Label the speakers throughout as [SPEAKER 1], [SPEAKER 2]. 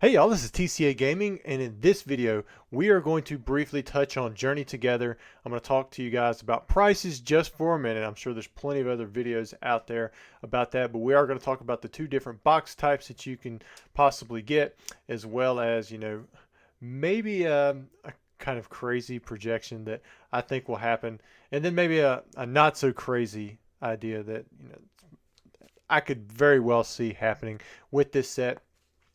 [SPEAKER 1] Hey y'all, this is TCA Gaming, and in this video, we are going to briefly touch on Journey Together. I'm going to talk to you guys about prices just for a minute. I'm sure there's plenty of other videos out there about that, but we are going to talk about the two different box types that you can possibly get, as well as, maybe a kind of crazy projection that I think will happen, and then maybe a not so crazy idea that, I could very well see happening with this set.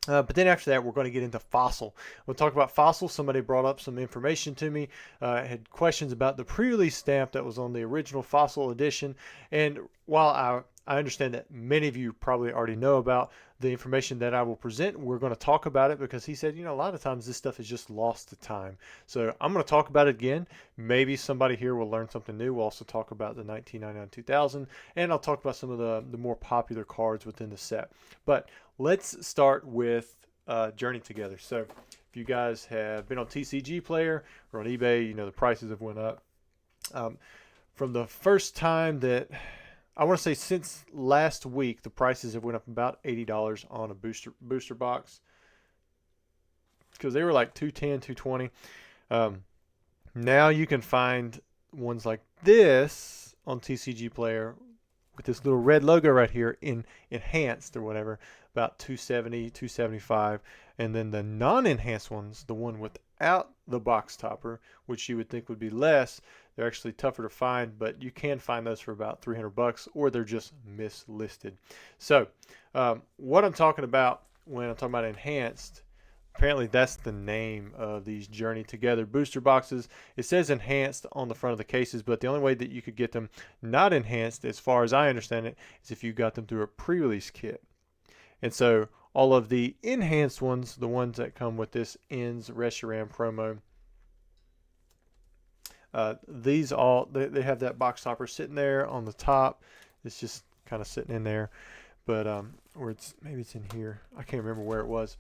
[SPEAKER 1] But then after that, we're going to get into Fossil. We'll talk about Fossil. Somebody brought up some information to me, had questions about the pre-release stamp that was on the original Fossil edition. And while I understand that many of you probably already know about the information that I will present, we're going to talk about it because he said, a lot of times this stuff is just lost to time. So I'm going to talk about it again. Maybe somebody here will learn something new. We'll also talk about the 1999-2000, and I'll talk about some of the more popular cards within the set. But let's start with Journey Together. So if you guys have been on TCG Player or on eBay, the prices have went up. From the first time that, I want to say since last week, the prices have went up about $80 on a booster box, because they were like $210, $220. Now you can find ones like this on TCG Player with this little red logo right here in enhanced or whatever, about $270, $275. And then the non-enhanced ones, the one without the box topper, which you would think would be less, they're actually tougher to find, but you can find those for about $300, or they're just mislisted. So what I'm talking about when I'm talking about enhanced, apparently that's the name of these Journey Together booster boxes. It says enhanced on the front of the cases, but the only way that you could get them not enhanced, as far as I understand it, is if you got them through a pre-release kit. And so all of the enhanced ones, the ones that come with this Ends Reshiram promo, these all, they have that box topper sitting there on the top. It's just kind of sitting in there, but or maybe it's in here. I can't remember where it was.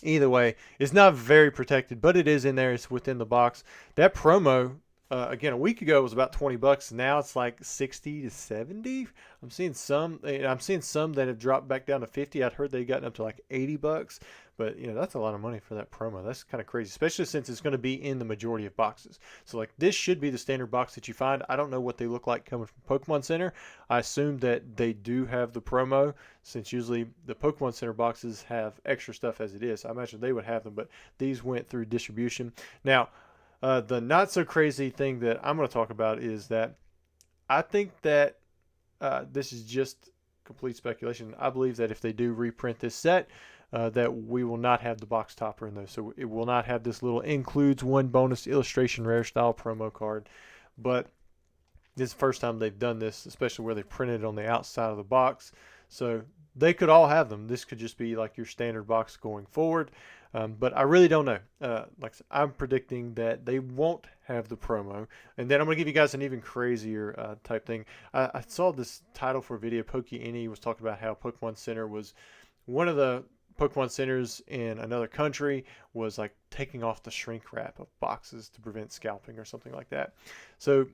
[SPEAKER 1] Either way, it's not very protected, but it is in there. It's within the box. That promo, again, a week ago was about $20. Now it's like 60 to 70. I'm seeing some that have dropped back down to 50. I'd heard they gotten up to like $80, but that's a lot of money for that promo. That's kind of crazy, especially since it's going to be in the majority of boxes. So like this should be the standard box that you find. I don't know what they look like coming from Pokemon Center. I assume that they do have the promo, since usually the Pokemon Center boxes have extra stuff as it is. I imagine they would have them, but these went through distribution. Now, the not so crazy thing that I'm going to talk about is that I think that this is just complete speculation. I believe that if they do reprint this set, that we will not have the box topper in those. So it will not have this little includes one bonus illustration rare style promo card. But this is the first time they've done this, especially where they printed it on the outside of the box. So they could all have them. This could just be like your standard box going forward. But I really don't know. Like I said, I'm predicting that they won't have the promo. And then I'm going to give you guys an even crazier type thing. I saw this title for a video. Pokey was talking about how Pokemon Center was one of the Pokemon centers in another country was like taking off the shrink wrap of boxes to prevent scalping or something like that. So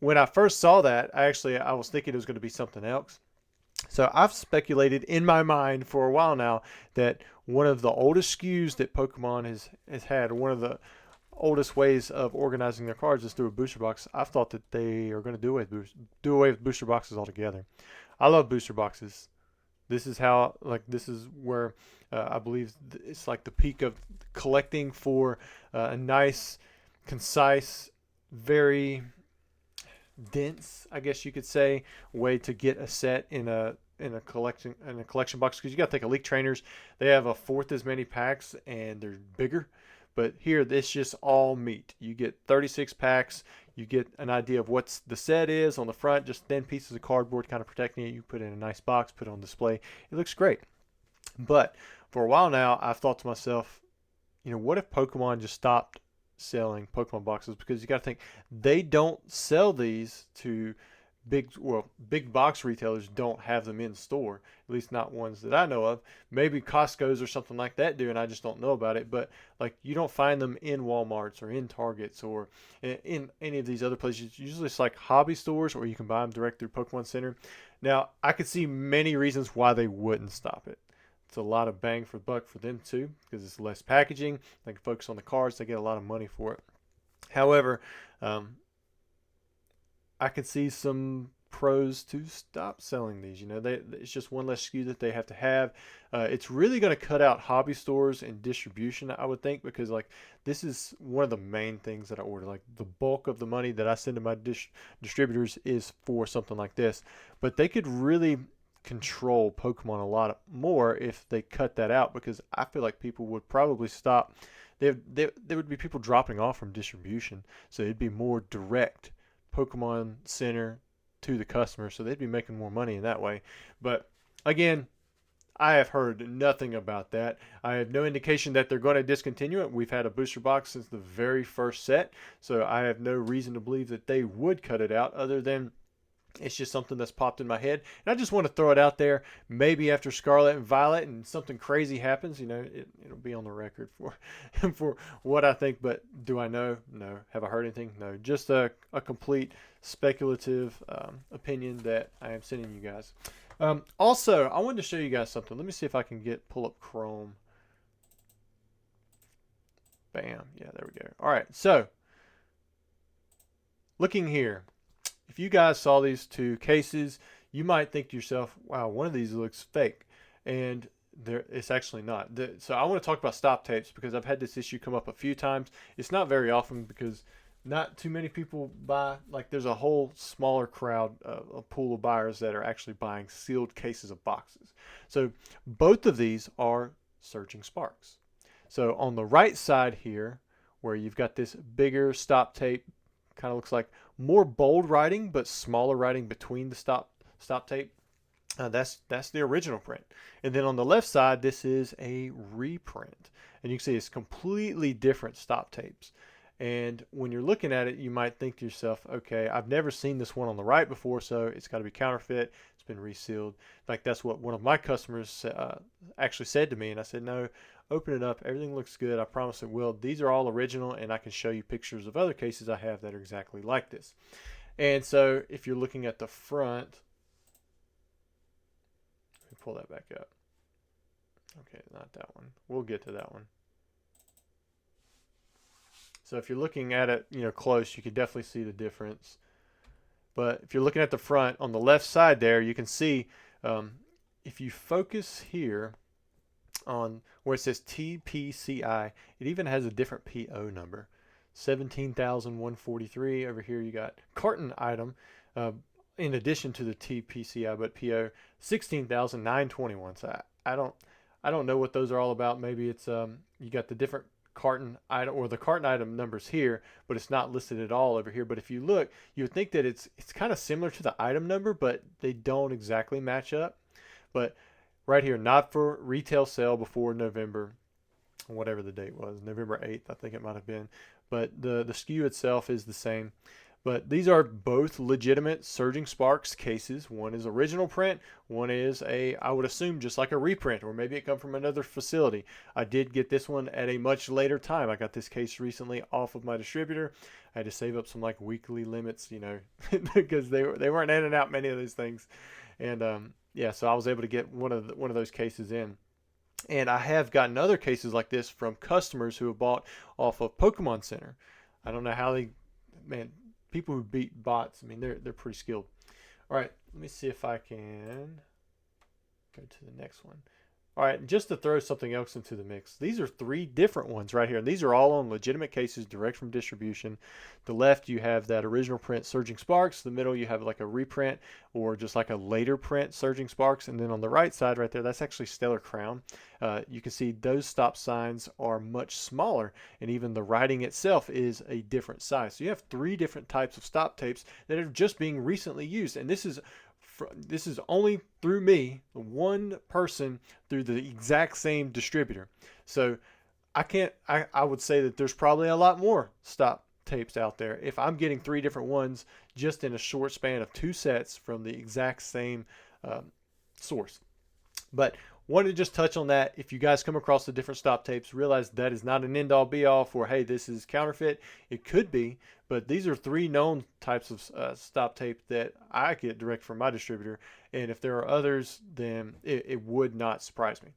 [SPEAKER 1] when I first saw that, I was thinking it was going to be something else. So I've speculated in my mind for a while now that one of the oldest SKUs that Pokemon has had, one of the oldest ways of organizing their cards is through a booster box. I've thought that they are going to do away with booster boxes altogether. I love booster boxes. This is where I believe it's like the peak of collecting for a nice, concise, very dense, I guess you could say, way to get a set in a collection box, because you got to think Elite Trainers, they have a fourth as many packs and they're bigger. But here, this just all meat. You get 36 packs. You get an idea of what the set is on the front, just thin pieces of cardboard kind of protecting it. You put it in a nice box, put it on display. It looks great. But for a while now, I've thought to myself, what if Pokemon just stopped selling Pokemon boxes? Because you got to think, they don't sell these to big box retailers. Don't have them in store, at least not ones that I know of. Maybe Costco's or something like that do, and I just don't know about it. But like, you don't find them in Walmarts or in Targets or in any of these other places. Usually it's like hobby stores, or you can buy them direct through Pokemon Center. Now, I could see many reasons why they wouldn't stop it. it's a lot of bang for the buck for them too, because it's less packaging. They can focus on the cards. They get a lot of money for it. However, I could see some pros to stop selling these. It's just one less SKU that they have to have. It's really going to cut out hobby stores and distribution, I would think, because like this is one of the main things that I order. Like the bulk of the money that I send to my distributors is for something like this. But they could really control Pokemon a lot more if they cut that out, because I feel like people would probably stop. There would be people dropping off from distribution, so it'd be more direct Pokemon Center to the customer, so they'd be making more money in that way. But again, I have heard nothing about that. I have no indication that they're going to discontinue it. We've had a booster box since the very first set, so I have no reason to believe that they would cut it out, other than it's just something that's popped in my head. And I just want to throw it out there. Maybe after Scarlet and Violet and something crazy happens, it'll be on the record for for what I think. But do I know? No. Have I heard anything? No. Just a complete speculative opinion that I am sending you guys. Also, I wanted to show you guys something. Let me see if I can pull up Chrome. Bam. Yeah, there we go. All right. So, looking here. If you guys saw these two cases, you might think to yourself, wow, one of these looks fake. And it's actually not. So I want to talk about stop tapes, because I've had this issue come up a few times. It's not very often, because not too many people buy. Like there's a whole smaller crowd, a pool of buyers that are actually buying sealed cases of boxes. So both of these are Surging Sparks. So on the right side here, where you've got this bigger stop tape, kind of looks like more bold writing but smaller writing between the stop tape. That's the original print. And then on the left side, this is a reprint, and you can see it's completely different stop tapes. And when you're looking at it, you might think to yourself, okay, I've never seen this one on the right before, so it's got to be counterfeit. It's been resealed. In fact, that's what one of my customers actually said to me, and I said, no, open it up. Everything looks good. I promise it will. These are all original, and I can show you pictures of other cases I have that are exactly like this. And so if you're looking at the front, let me pull that back up. Okay, not that one. We'll get to that one. So if you're looking at it, close, you can definitely see the difference. But if you're looking at the front, on the left side there, you can see, if you focus here on where it says TPCI, it even has a different PO number, 17,143. Over here you got carton item, in addition to the TPCI, but PO 16,921. So I don't know what those are all about. Maybe it's you got the different carton item, or the carton item numbers here, but it's not listed at all over here. But if you look, you would think that it's kind of similar to the item number, but they don't exactly match up. But right here, not for retail sale before November, whatever the date was, November 8th, I think it might have been. But the SKU itself is the same. But these are both legitimate Surging Sparks cases. One is original print. One is I would assume, just like a reprint, or maybe it come from another facility. I did get this one at a much later time. I got this case recently off of my distributor. I had to save up some like weekly limits, because they weren't handing out many of these things. And yeah, so I was able to get one of those cases in. And I have gotten other cases like this from customers who have bought off of Pokemon Center. I don't know how people who beat bots, they're pretty skilled. All right, let me see if I can go to the next one. All right, just to throw something else into the mix, these are 3 different ones right here. And these are all on legitimate cases, direct from distribution. The left, you have that original print Surging Sparks. The middle, you have like a reprint or just like a later print Surging Sparks. And then on the right side right there, that's actually Stellar Crown. You can see those stop signs are much smaller, and even the writing itself is a different size. So you have 3 different types of stop tapes that are just being recently used. And this is only through me, one person, through the exact same distributor. So I would say that there's probably a lot more stop tapes out there if I'm getting 3 different ones just in a short span of 2 sets from the exact same source. But wanted to just touch on that. If you guys come across the different stop tapes, realize that is not an end-all be-all for, hey, this is counterfeit. It could be, but these are 3 known types of stop tape that I get direct from my distributor. And if there are others, then it would not surprise me.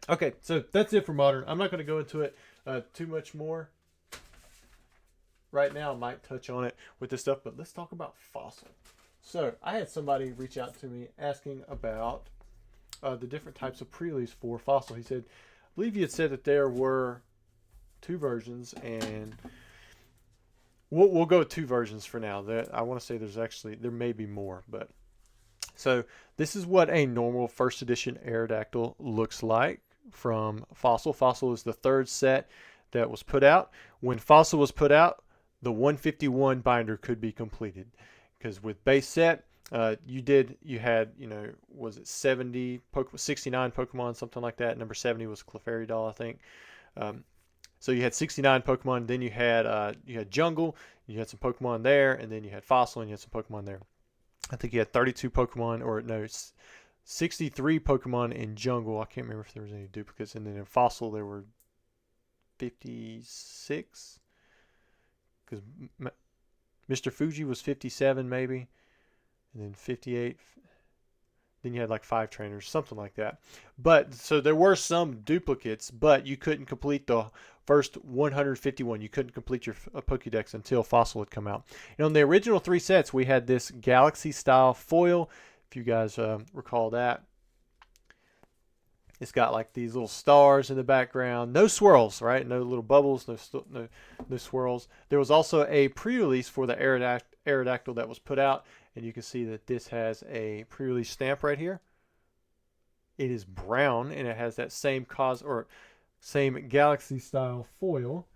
[SPEAKER 1] Okay, so that's it for Modern. I'm not going to go into it too much more. Right now, I might touch on it with this stuff, but let's talk about Fossil. So I had somebody reach out to me asking about the different types of pre-release for Fossil. He said, I believe you had said that there were two versions, and we'll go with two versions for now. I want to say there may be more, but so this is what a normal first edition Aerodactyl looks like from Fossil. Fossil is the third set that was put out. When Fossil was put out, the 151 binder could be completed, because with base set, you had, was it 69 Pokemon, something like that. Number 70 was Clefairy, I think. So you had 69 Pokemon, then you had Jungle, you had some Pokemon there, and then you had Fossil, and you had some Pokemon there. I think you had 32 Pokemon, or no, 63 Pokemon in Jungle. I can't remember if there was any duplicates, and then in Fossil there were 56, because Mr. Fuji was 57 maybe, and then 58. Then you had like 5 trainers, something like that. But so there were some duplicates, but you couldn't complete the first 151. You couldn't complete your Pokédex until Fossil had come out. And on the original 3 sets, we had this Galaxy style foil, if you guys recall that. It's got like these little stars in the background. No swirls, right? No little bubbles, no swirls. There was also a pre-release for the Aerodactyl that was put out, and you can see that this has a pre-release stamp right here. It is brown, and it has that same same Galaxy style foil.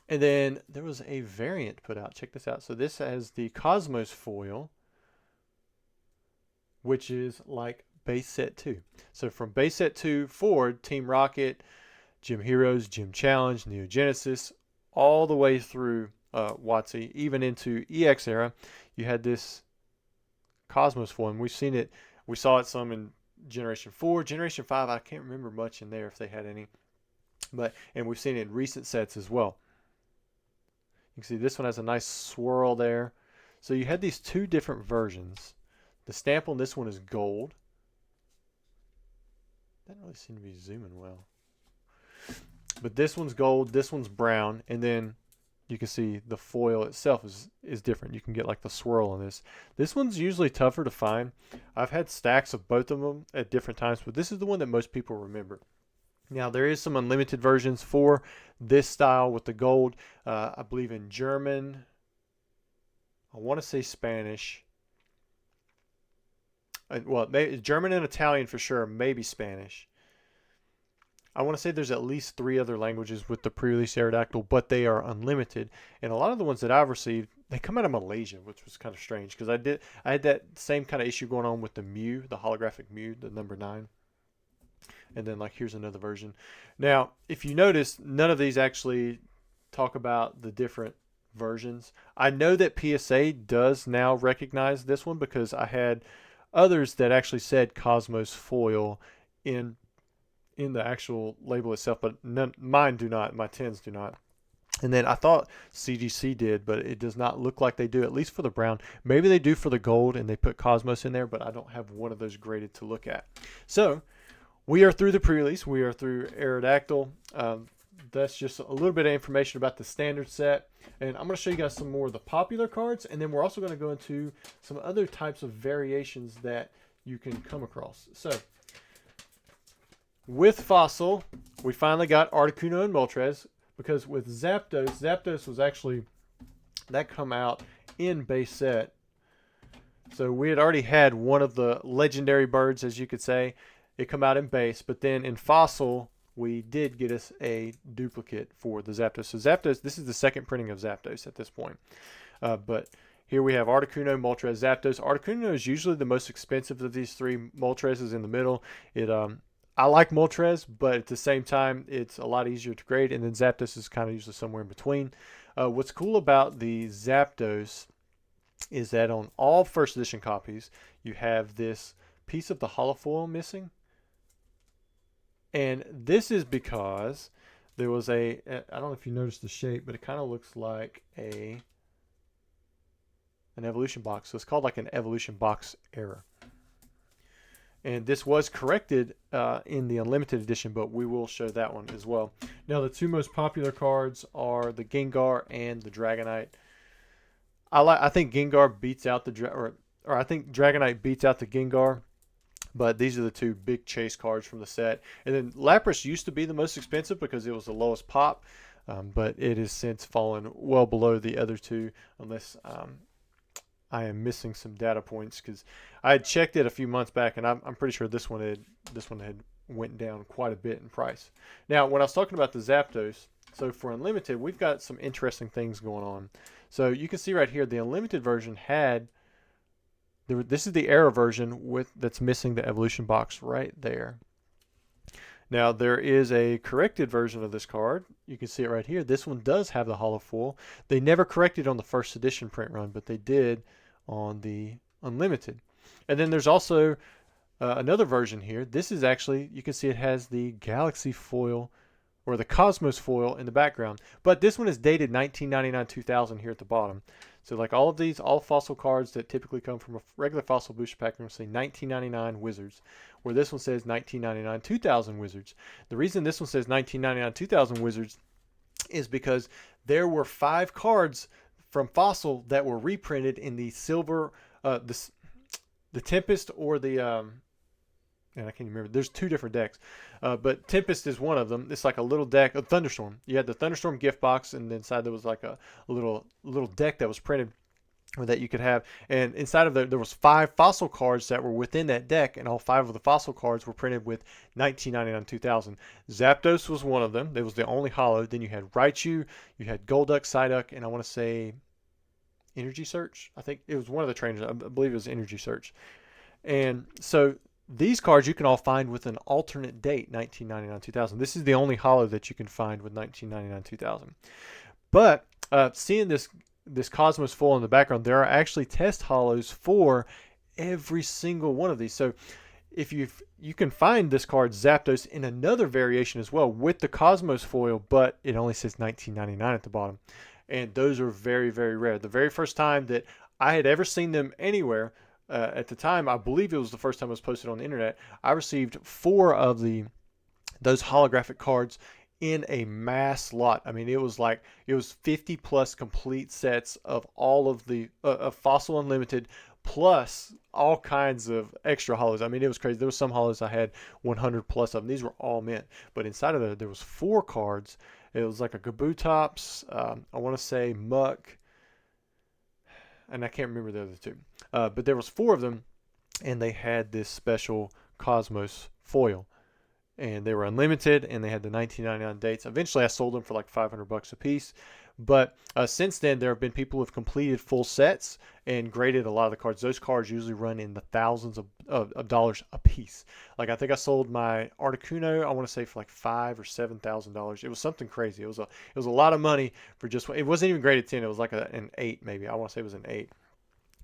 [SPEAKER 1] And then there was a variant put out. Check this out. So this has the Cosmos foil, which is like base set 2. So from base set 2 forward, Team Rocket, Gym Heroes, Gym Challenge, Neo Genesis, all the way through WotC, even into EX era, you had this Cosmos form. We saw it some in Generation 4. Generation 5, I can't remember much in there if they had any. And we've seen it in recent sets as well. You can see this one has a nice swirl there. So you had these two different versions. The stamp on this one is gold. Doesn't really seem to be zooming well. But this one's gold, this one's brown, and then you can see the foil itself is different. You can get like the swirl on this. This one's usually tougher to find. I've had stacks of both of them at different times, but this is the one that most people remember. Now, there is some unlimited versions for this style with the gold. I believe in German. I want to say Spanish. Well, German and Italian for sure, maybe Spanish. I want to say there's at least 3 other languages with the pre-release Aerodactyl, but they are unlimited. And a lot of the ones that I've received, they come out of Malaysia, which was kind of strange, because I had that same kind of issue going on with the Mew, the holographic Mew, the number 9. And then, like, here's another version. Now, if you notice, none of these actually talk about the different versions. I know that PSA does now recognize this one, because I had others that actually said Cosmos foil in the actual label itself, but mine do not. My 10s do not. And then I thought CGC did, but it does not look like they do, at least for the brown. Maybe they do for the gold, and they put Cosmos in there, but I don't have one of those graded to look at. So we are through the pre-release. We are through Aerodactyl. That's just a little bit of information about the standard set. And I'm going to show you guys some more of the popular cards, and then we're also going to go into some other types of variations that you can come across. So with Fossil, we finally got Articuno and Moltres, because with Zapdos was actually, that come out in base set. So we had already had one of the legendary birds, as you could say. It come out in base, but then in Fossil, we did get us a duplicate for the Zapdos. So Zapdos, this is the second printing of Zapdos at this point. But here we have Articuno, Moltres, Zapdos. Articuno is usually the most expensive of these 3. Moltres is in the middle. I like Moltres, but at the same time, it's a lot easier to grade, and then Zapdos is kind of usually somewhere in between. What's cool about the Zapdos is that on all first edition copies, you have this piece of the holofoil missing. And this is because there was I don't know if you noticed the shape, but it kind of looks like an evolution box. So it's called like an evolution box error. And this was corrected in the Unlimited Edition, but we will show that one as well. Now, the two most popular cards are the Gengar and the Dragonite. I think Gengar beats out the or I think Dragonite beats out the Gengar, but these are the two big chase cards from the set. And then Lapras used to be the most expensive because it was the lowest pop, but it has since fallen well below the other two, unless I am missing some data points, because I had checked it a few months back, and I'm pretty sure this one had went down quite a bit in price. Now, when I was talking about the Zapdos, so for Unlimited, we've got some interesting things going on. So you can see right here, the Unlimited version had, this is the Era version that's missing the evolution box right there. Now, there is a corrected version of this card. You can see it right here. This one does have the holo foil. They never corrected on the first edition print run, but they did on the Unlimited. And then there's also another version here. This is actually, you can see it has the Galaxy foil or the Cosmos foil in the background. But this one is dated 1999-2000 here at the bottom. So like all of these, all fossil cards that typically come from a regular fossil booster pack, you're going to say 1999 Wizards, where this one says 1999-2000 Wizards. The reason this one says 1999-2000 Wizards is because there were 5 cards from Fossil that were reprinted in the silver, the Tempest or the and I can't remember. There's 2 different decks, but Tempest is one of them. It's like a little deck of Thunderstorm. You had the Thunderstorm gift box, and inside there was like a little deck that was printed that you could have. And inside of there was 5 fossil cards that were within that deck, and all 5 of the fossil cards were printed with 1999-2000. Zapdos was one of them. It was the only holo. Then you had Raichu, you had Golduck, Psyduck, and I want to say Energy Search. I think it was one of the trainers. I believe it was Energy Search. And so these cards you can all find with an alternate date, 1999-2000. This is the only holo that you can find with 1999-2000. But seeing this Cosmos foil in the background, there are actually test holos for every single one of these. So if you can find this card Zapdos in another variation as well with the Cosmos foil, but it only says 1999 at the bottom. And those are very, very rare. The very first time that I had ever seen them anywhere, at the time, I believe it was the first time it was posted on the internet, I received 4 of those holographic cards in a mass lot. I mean, it was 50 plus complete sets of all of the of Fossil Unlimited, plus all kinds of extra holos. I mean, it was crazy. There was some holos I had 100 plus of them. These were all mint, but inside of there was 4 cards. It was like a Kabutops, I want to say Muck, and I can't remember the other 2. But there was 4 of them, and they had this special Cosmos foil. And they were unlimited, and they had the 1999 dates. Eventually, I sold them for like $500 a piece. But since then, there have been people who have completed full sets and graded a lot of the cards. Those cards usually run in the thousands of dollars a piece. Like I think I sold my Articuno, I want to say for like $5,000 or $7,000. It was something crazy. It was a lot of money for just. It wasn't even graded 10. It was like an 8 maybe. I want to say it was an 8.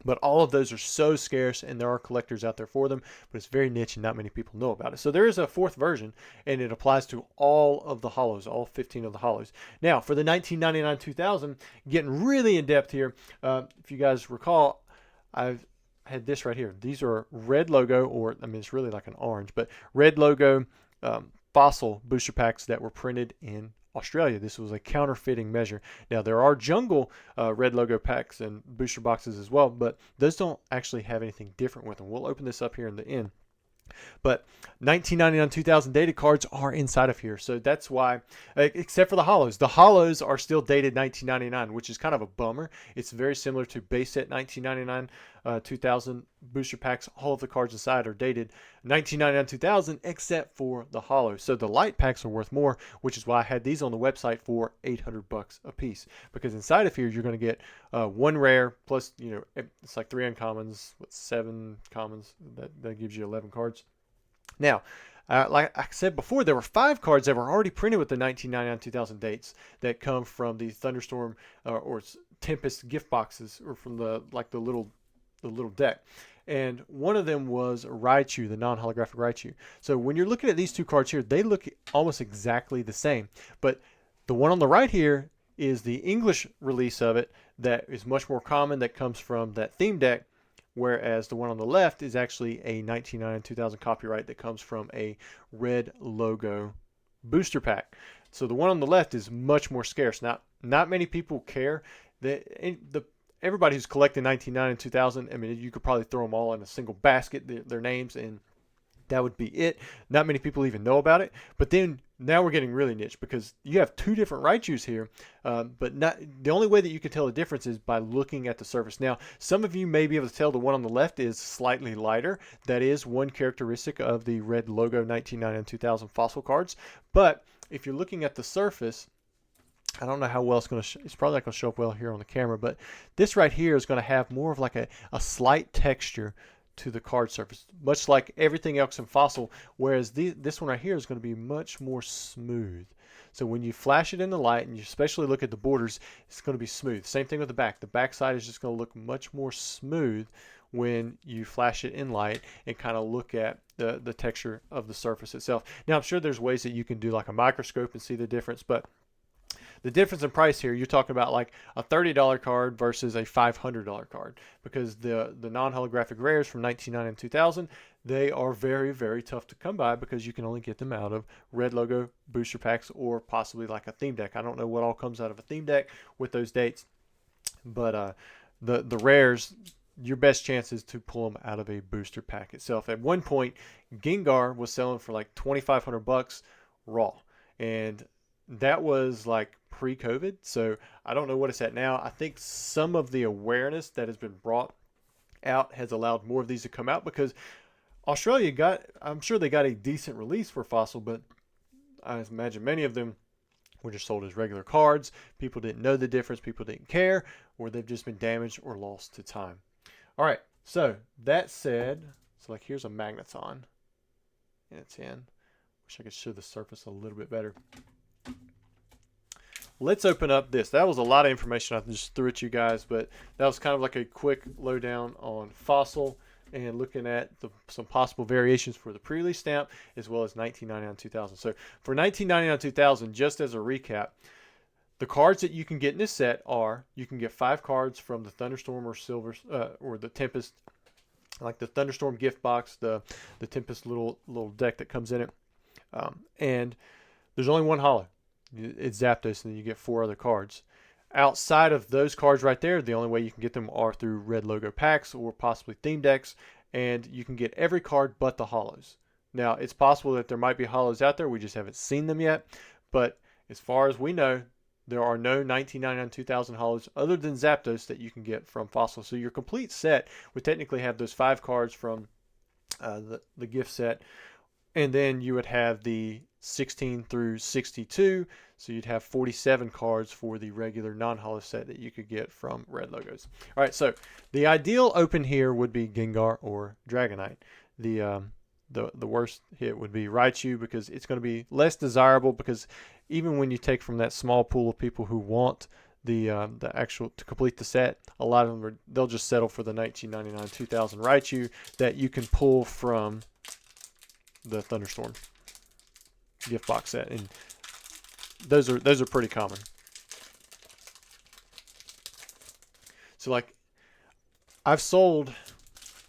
[SPEAKER 1] But all of those are so scarce, and there are collectors out there for them, but it's very niche and not many people know about it. So there is a 4th version, and it applies to all of the holos, all 15 of the holos. Now, for the 1999-2000, getting really in depth here, if you guys recall, I've had this right here. These are red logo, or I mean, it's really like an orange, but red logo fossil booster packs that were printed in Australia. This was a counterfeiting measure. Now, there are jungle red logo packs and booster boxes as well, but those don't actually have anything different with them. We'll open this up here in the end. But 1999-2000 dated cards are inside of here. So that's why, except for the holos. The holos are still dated 1999, which is kind of a bummer. It's very similar to base set 1999-2000 booster packs. All of the cards inside are dated 1999-2000 except for the holos. So the light packs are worth more, which is why I had these on the website for $800 a piece. Because inside of here, you're going to get 1 rare plus, it's like 3 uncommons, 7 commons. That gives you 11 cards. Now, like I said before, there were 5 cards that were already printed with the 1999-2000 dates that come from the Thunderstorm or Tempest gift boxes, or from the little deck. And one of them was Raichu, the non-holographic Raichu. So when you're looking at these 2 cards here, they look almost exactly the same. But the one on the right here is the English release of it that is much more common, that comes from that theme deck, whereas the one on the left is actually a 1999 2000 copyright that comes from a red logo booster pack. So the one on the left is much more scarce. Not many people care. Everybody who's collecting 1999 and 2000, I mean, you could probably throw them all in a single basket, their names, and that would be it. Not many people even know about it. But then now we're getting really niche because you have two different Raichus here, but the only way that you can tell the difference is by looking at the surface. Now, some of you may be able to tell the one on the left is slightly lighter. That is one characteristic of the red logo 1999 and 2000 fossil cards. But if you're looking at the surface, I don't know how well it's going to it's probably not going to show up well here on the camera, but this right here is going to have more of like a slight texture to the card surface, much like everything else in fossil, whereas this one right here is going to be much more smooth. So when you flash it in the light and you especially look at the borders, it's going to be smooth. Same thing with the back. The back side is just going to look much more smooth when you flash it in light and kind of look at the texture of the surface itself. Now, I'm sure there's ways that you can do like a microscope and see the difference, but the difference in price here, you're talking about like a $30 card versus a $500 card, because the non-holographic rares from 1999 and 2000, they are very, very tough to come by because you can only get them out of red logo booster packs or possibly like a theme deck. I don't know what all comes out of a theme deck with those dates, but the rares, your best chance is to pull them out of a booster pack itself. At one point, Gengar was selling for like $2,500 raw, and that was like pre-COVID, so I don't know what it's at now. I think some of the awareness that has been brought out has allowed more of these to come out, because Australia I'm sure they got a decent release for fossil, but I imagine many of them were just sold as regular cards. People didn't know the difference, people didn't care, or they've just been damaged or lost to time. All right, so that said, so like here's a Magneton in a 10. Wish I could show the surface a little bit better. Let's open up this. That was a lot of information I just threw at you guys, but that was kind of like a quick lowdown on fossil and looking at some possible variations for the pre-release stamp as well as 1999 2000. So for 1999 2000, just as a recap, the cards that you can get in this set are, you can get 5 cards from the Thunderstorm or Silver or the Tempest, like the Thunderstorm gift box, the Tempest little deck that comes in it, and there's only one holo. It's Zapdos, and then you get 4 other cards. Outside of those cards right there, the only way you can get them are through red logo packs or possibly theme decks, and you can get every card but the holos. Now, it's possible that there might be holos out there, we just haven't seen them yet, but as far as we know, there are no 1999 2000 holos other than Zapdos that you can get from fossil. So your complete set would technically have those 5 cards from the gift set, and then you would have the 16 through 62, so you'd have 47 cards for the regular non-holo set that you could get from red logos. All right, so the ideal open here would be Gengar or Dragonite. The worst hit would be Raichu, because it's going to be less desirable, because even when you take from that small pool of people who want the actual to complete the set, a lot of them they'll just settle for the 1999 2000 Raichu that you can pull from the Thunderstorm gift box set, and those are pretty common. So like, I've sold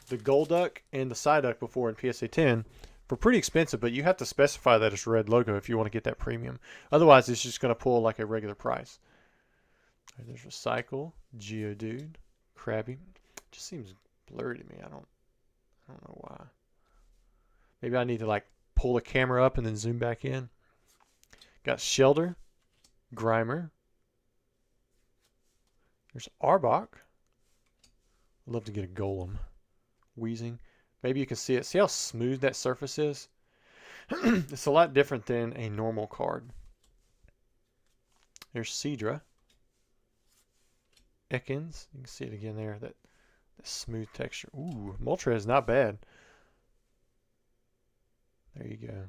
[SPEAKER 1] the Golduck and the Psyduck before in PSA 10 for pretty expensive, but you have to specify that it's red logo if you want to get that premium. Otherwise, it's just going to pull like a regular price. Right, there's Recycle, Geodude, Krabby. Just seems blurry to me. I don't know why. Maybe I need to like pull the camera up and then zoom back in. Got Shelter, Grimer. There's Arbok. I'd love to get a Golem. Wheezing. Maybe you can see it. See how smooth that surface is? It's a lot different than a normal card. There's Seadra. Ekans. You can see it again there. That smooth texture. Ooh, Moltres is not bad. There you go.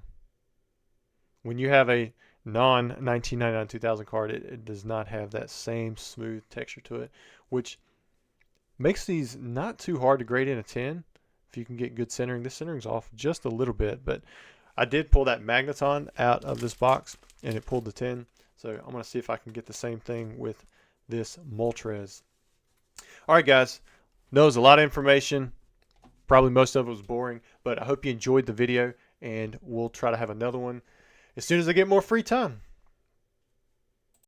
[SPEAKER 1] When you have a non-1999 2000 card, it does not have that same smooth texture to it, which makes these not too hard to grade in a 10 if you can get good centering. This centering's off just a little bit, but I did pull that Magneton out of this box, and it pulled the 10. So I'm going to see if I can get the same thing with this Moltres. All right, guys. Know it was a lot of information. Probably most of it was boring, but I hope you enjoyed the video, and we'll try to have another one as soon as I get more free time.